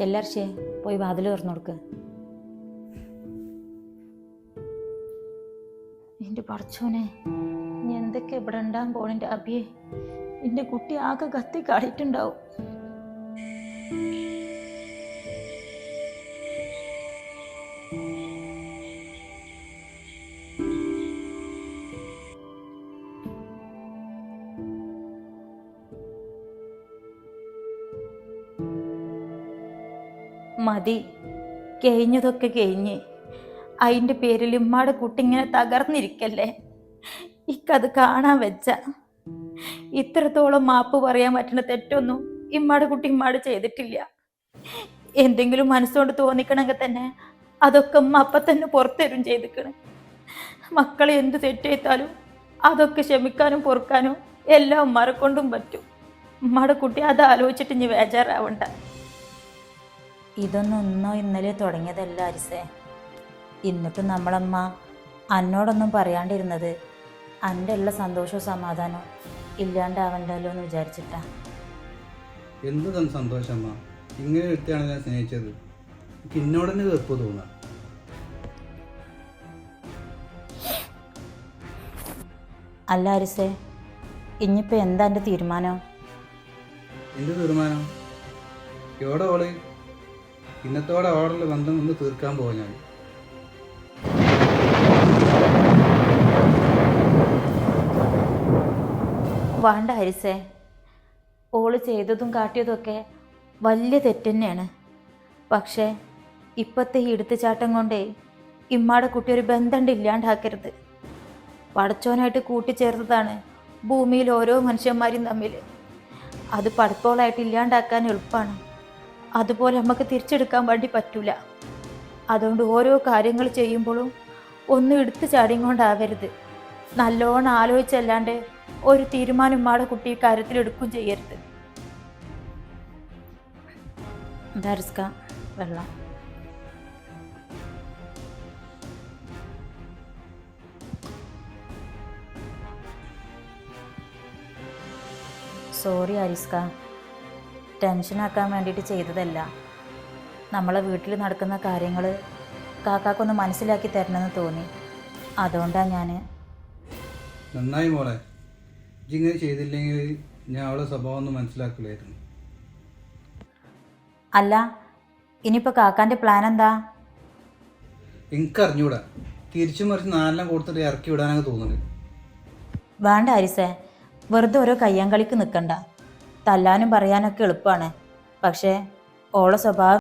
ചെല്ലർഷേ പോയി വാതിൽ തുറന്നു കൊടുക്ക്. എൻ്റെ പടച്ചോനെ, ഇനി എന്തൊക്കെ ഇവിടെ ഉണ്ടാകാൻ പോണെൻ്റെ അബിയെ. എൻ്റെ കുട്ടി ആകെ കത്തി കാടിയിട്ടുണ്ടാവും. മതി, കഴിഞ്ഞതൊക്കെ കഴിഞ്ഞ്. അതിൻ്റെ പേരിൽ ഉമ്മാടെ കുട്ടി ഇങ്ങനെ തകർന്നിരിക്കല്ലേ. ഇക്കത് കാണാൻ വെച്ച ഇത്രത്തോളം മാപ്പ് പറയാൻ പറ്റുന്ന തെറ്റൊന്നും ഇമ്മാടെ കുട്ടി ഇമ്മാട് ചെയ്തിട്ടില്ല. എന്തെങ്കിലും മനസ്സുകൊണ്ട് തോന്നിക്കണമെങ്കിൽ തന്നെ അതൊക്കെ ഉമ്മ അപ്പം തന്നെ പുറത്തരും ചെയ്തിക്കണ്. മക്കളെ എന്ത് തെറ്റേത്താലും അതൊക്കെ ക്ഷമിക്കാനും പൊറുക്കാനും എല്ലാം ഉമ്മാരെ കൊണ്ടും പറ്റും. ഉമ്മാടെ കുട്ടി അത് ആലോചിച്ചിട്ട് ഇനി ബേജാറാവണ്ട. ഇതൊന്നും ഇന്നോ ഇന്നലെ തുടങ്ങിയതല്ല അരിസേ. എന്നിട്ടും നമ്മളമ്മ അന്നോടൊന്നും പറയാണ്ടിരുന്നത് എൻ്റെ ഉള്ള സന്തോഷവും സമാധാനവും ഇല്ലാണ്ടാവണ്ടല്ലോ എന്ന് വിചാരിച്ചിട്ടാ. എന്ത് തന്നെ സന്തോഷമ്മ, ഇങ്ങനെ എടുത്താണ് ഞാൻ സ്നേഹിച്ചത്. എനിക്ക് എന്നോടന്നെ വെറുപ്പ് തോന്നാം. അല്ല അരിസേ, ഇനിയിപ്പോൾ എന്താ എൻ്റെ തീരുമാനം? എന്ത് തീരുമാനം? എവിടെ ഓള്? ഇന്നത്തോടെ അവളുടെ ബന്ധം ഒന്ന് തീർക്കാൻ പോവാ ഞാൻ. വേണ്ട ഹരിസേ, ഓള് ചെയ്തതും കാട്ടിയതൊക്കെ വലിയ തെറ്റന്നെയാണ്. പക്ഷേ ഇപ്പോഴത്തെ ഈ എടുത്തുചാട്ടം കൊണ്ടേ ഇമ്മാടെ കുട്ടി ഒരു ബന്ധം ഇല്ലാണ്ടാക്കരുത്. പടച്ചോനായിട്ട് കൂട്ടിച്ചേർത്തതാണ് ഭൂമിയിൽ ഓരോ മനുഷ്യന്മാരും തമ്മിൽ. അത് പടപ്പോളായിട്ട് ഇല്ലാണ്ടാക്കാൻ എളുപ്പമാണ്. അതുപോലെ നമുക്ക് തിരിച്ചെടുക്കാൻ വേണ്ടി പറ്റൂല. അതുകൊണ്ട് ഓരോ കാര്യങ്ങൾ ചെയ്യുമ്പോഴും ഒന്നും എടുത്തു ചാടിയും കൊണ്ടാവരുത്. നല്ലോണം ആലോചിച്ചല്ലാണ്ട് ഒരു തീരുമാനം ഉമ്മാടെ കുട്ടി കാര്യത്തിൽ എടുക്കുകയും ചെയ്യരുത്. ധരിസ്ക വെള്ളം. സോറി അരിസ്ക, ടെൻഷനാക്കാൻ വേണ്ടിയിട്ട് ചെയ്തതല്ല. നമ്മളെ വീട്ടിൽ നടക്കുന്ന കാര്യങ്ങൾ കാക്കാക്കൊന്ന് മനസ്സിലാക്കി തരണമെന്ന് തോന്നി. അതുകൊണ്ടാണ് ഞാൻ. നന്നായി മോളെ, ഇങ്ങനെ ചെയ്തില്ലെങ്കിൽ ഞാൻ അവളെ സ്വഭാവം ഒന്ന് മനസ്സിലാക്കില്ലായിരുന്നു. അല്ല, ഇനിയിപ്പോൾ കാക്കാൻ്റെ പ്ലാൻ എന്താ? എനിക്കറിഞ്ഞൂടാ. തിരിച്ചു മറിച്ച് നാലെല്ലാം കൊടുത്തിട്ട് ഇറക്കി വിടാനൊക്കെ തോന്നുന്നത്. വേണ്ട അരിസേ, വെറുതെ ഓരോ കയ്യാങ്കളിക്ക് നിൽക്കണ്ട. തല്ലാനും പറയാനൊക്കെ എളുപ്പമാണ്. പക്ഷേ ഓളെ സ്വഭാവം